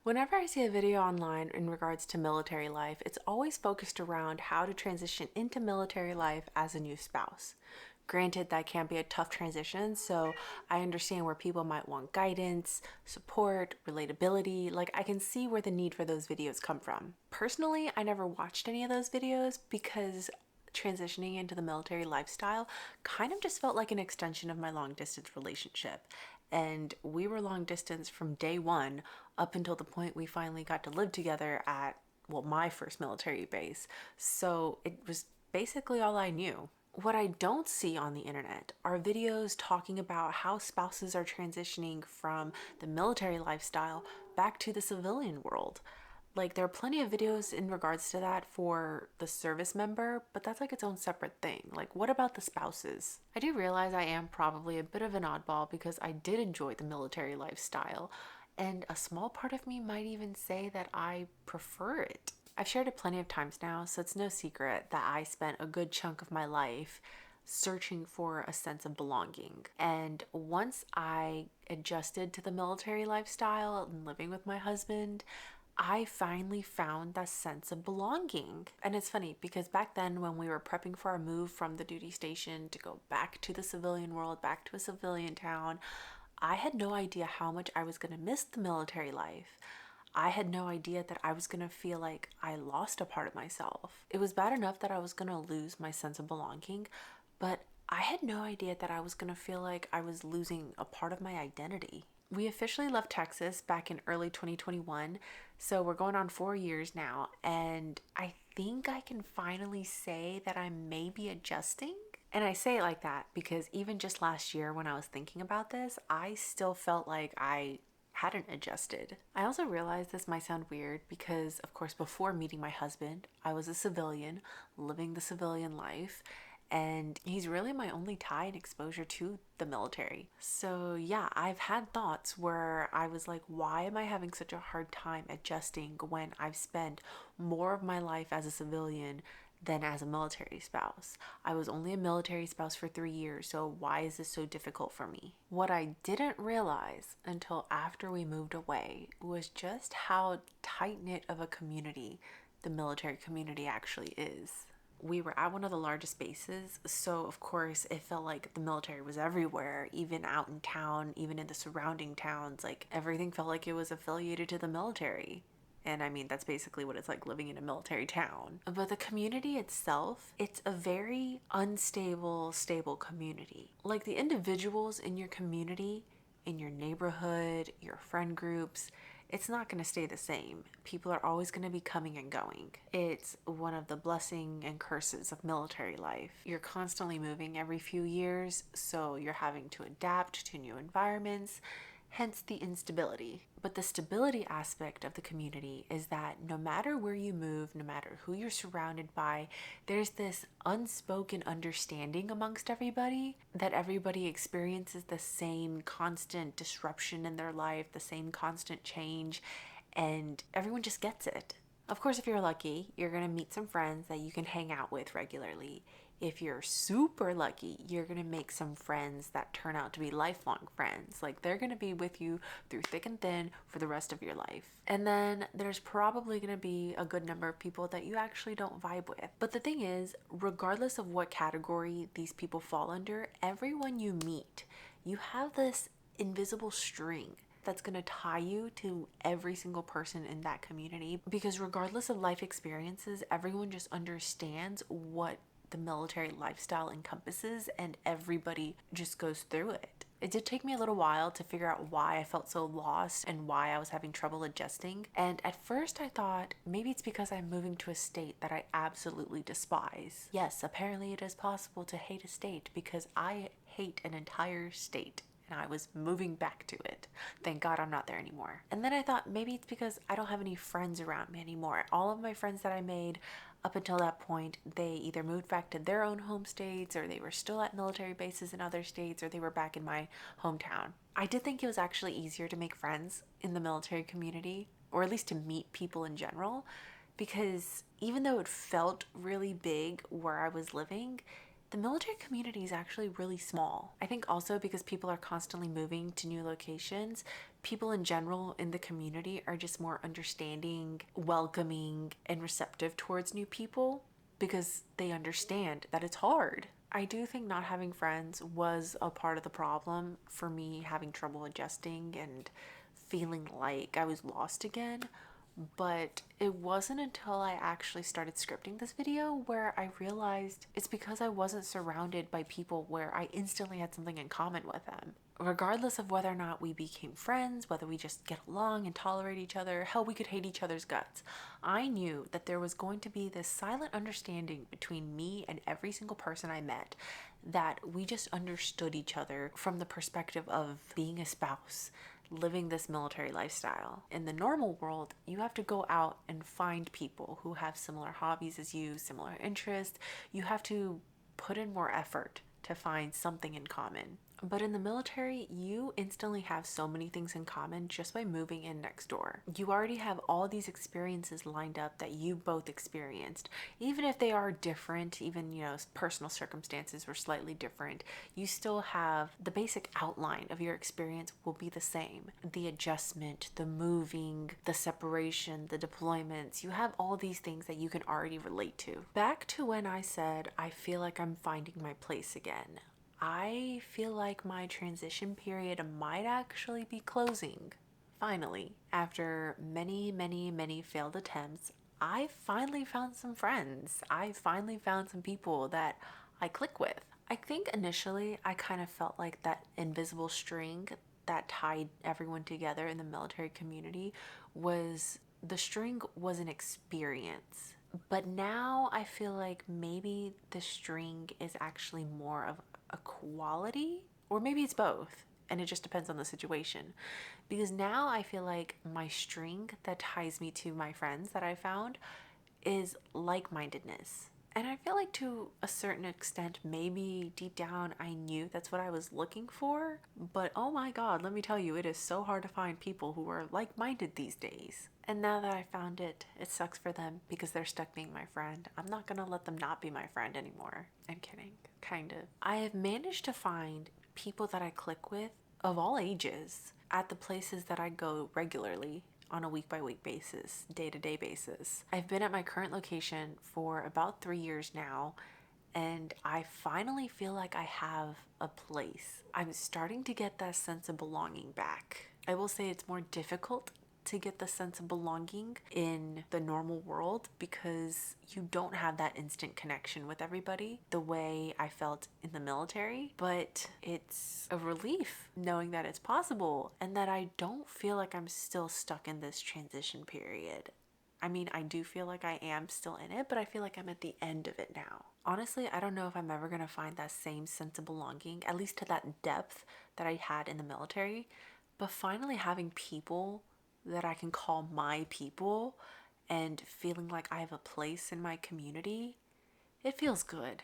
Whenever I see a video online in regards to military life, it's always focused around how to transition into military life as a new spouse. Granted, that can be a tough transition, so I understand where people might want guidance, support, relatability. Like, I can see where the need for those videos come from. Personally, I never watched any of those videos because transitioning into the military lifestyle kind of just felt like an extension of my long distance relationship. And we were long distance from day one up until the point we finally got to live together at, well, my first military base. So it was basically all I knew. What I don't see on the internet are videos talking about how spouses are transitioning from the military lifestyle back to the civilian world. Like, there are plenty of videos in regards to that for the service member, but that's like its own separate thing. Like, what about the spouses? I do realize I am probably a bit of an oddball because I did enjoy the military lifestyle, and a small part of me might even say that I prefer it. I've shared it plenty of times now, so it's no secret that I spent a good chunk of my life searching for a sense of belonging. And once I adjusted to the military lifestyle and living with my husband, I finally found that sense of belonging. And it's funny because back then, when we were prepping for our move from the duty station to go back to the civilian world, back to a civilian town, I had no idea how much I was going to miss the military life. I had no idea that I was going to feel like I lost a part of myself. It was bad enough that I was going to lose my sense of belonging, but I had no idea that I was going to feel like I was losing a part of my identity. We officially left Texas back in early 2021, so we're going on 4 years now, and I think I can finally say that I'm maybe adjusting. And I say it like that because even just last year when I was thinking about this, I still felt like I hadn't adjusted. I also realized this might sound weird because, of course, before meeting my husband, I was a civilian living the civilian life, and he's really my only tie and exposure to the military. So, yeah, I've had thoughts where I was like, why am I having such a hard time adjusting when I've spent more of my life as a civilian than as a military spouse? I was only a military spouse for 3 years, so why is this so difficult for me? What I didn't realize until after we moved away was just how tight knit of a community the military community actually is. We were at one of the largest bases, so of course it felt like the military was everywhere, even out in town, even in the surrounding towns. Like, everything felt like it was affiliated to the military. And I mean, that's basically what it's like living in a military town. But the community itself, it's a very unstable, stable community. Like, the individuals in your community, in your neighborhood, your friend groups, it's not going to stay the same. People are always going to be coming and going. It's one of the blessing and curses of military life. You're constantly moving every few years, so you're having to adapt to new environments, hence the instability. But the stability aspect of the community is that no matter where you move, no matter who you're surrounded by, there's this unspoken understanding amongst everybody that everybody experiences the same constant disruption in their life, the same constant change, and everyone just gets it. Of course, if you're lucky, you're going to meet some friends that you can hang out with regularly. If you're super lucky, you're going to make some friends that turn out to be lifelong friends. Like, they're going to be with you through thick and thin for the rest of your life. And then there's probably going to be a good number of people that you actually don't vibe with. But the thing is, regardless of what category these people fall under, everyone you meet, you have this invisible string that's going to tie you to every single person in that community, because regardless of life experiences, everyone just understands what the military lifestyle encompasses, and everybody just goes through it. It did take me a little while to figure out why I felt so lost and why I was having trouble adjusting. And at first I thought maybe it's because I'm moving to a state that I absolutely despise. Yes, apparently it is possible to hate a state because I hate an entire state. And I was moving back to it. Thank God I'm not there anymore. And then I thought maybe it's because I don't have any friends around me anymore. All of my friends that I made up until that point, they either moved back to their own home states, or they were still at military bases in other states, or they were back in my hometown. I did think it was actually easier to make friends in the military community, or at least to meet people in general, because even though it felt really big where I was living, the military community is actually really small. I think also because people are constantly moving to new locations, people in general in the community are just more understanding, welcoming, and receptive towards new people because they understand that it's hard. I do think not having friends was a part of the problem for me having trouble adjusting and feeling like I was lost again. But it wasn't until I actually started scripting this video where I realized it's because I wasn't surrounded by people where I instantly had something in common with them. Regardless of whether or not we became friends, whether we just get along and tolerate each other, hell, we could hate each other's guts. I knew that there was going to be this silent understanding between me and every single person I met, that we just understood each other from the perspective of being a spouse, living this military lifestyle. In the normal world, you have to go out and find people who have similar hobbies as you, similar interests. You have to put in more effort to find something in common. But in the military, you instantly have so many things in common just by moving in next door. You already have all these experiences lined up that you both experienced. Even if they are different, even, personal circumstances were slightly different, you still have the basic outline of your experience will be the same. The adjustment, the moving, the separation, the deployments, you have all these things that you can already relate to. Back to when I said, I feel like I'm finding my place again. I feel like my transition period might actually be closing. Finally, after many, many, many failed attempts, I finally found some friends. I finally found some people that I click with. I think initially I kind of felt like that invisible string that tied everyone together in the military community was the string was an experience. But now I feel like maybe the string is actually more of a quality, or maybe it's both, and it just depends on the situation. Because now I feel like my string that ties me to my friends that I found is like mindedness. And I feel like to a certain extent, maybe deep down, I knew that's what I was looking for. But oh my God, let me tell you, it is so hard to find people who are like minded these days. And now that I found it, it sucks for them because they're stuck being my friend. I'm not gonna let them not be my friend anymore. I'm kidding, kind of. I have managed to find people that I click with of all ages at the places that I go regularly on a week by week basis, day to day basis. I've been at my current location for about 3 years now, and I finally feel like I have a place. I'm starting to get that sense of belonging back. I will say it's more difficult to get the sense of belonging in the normal world because you don't have that instant connection with everybody the way I felt in the military. But it's a relief knowing that it's possible and that I don't feel like I'm still stuck in this transition period. I mean, I do feel like I am still in it, but I feel like I'm at the end of it now. Honestly, I don't know if I'm ever going to find that same sense of belonging, at least to that depth that I had in the military. But finally having people that I can call my people and feeling like I have a place in my community, it feels good.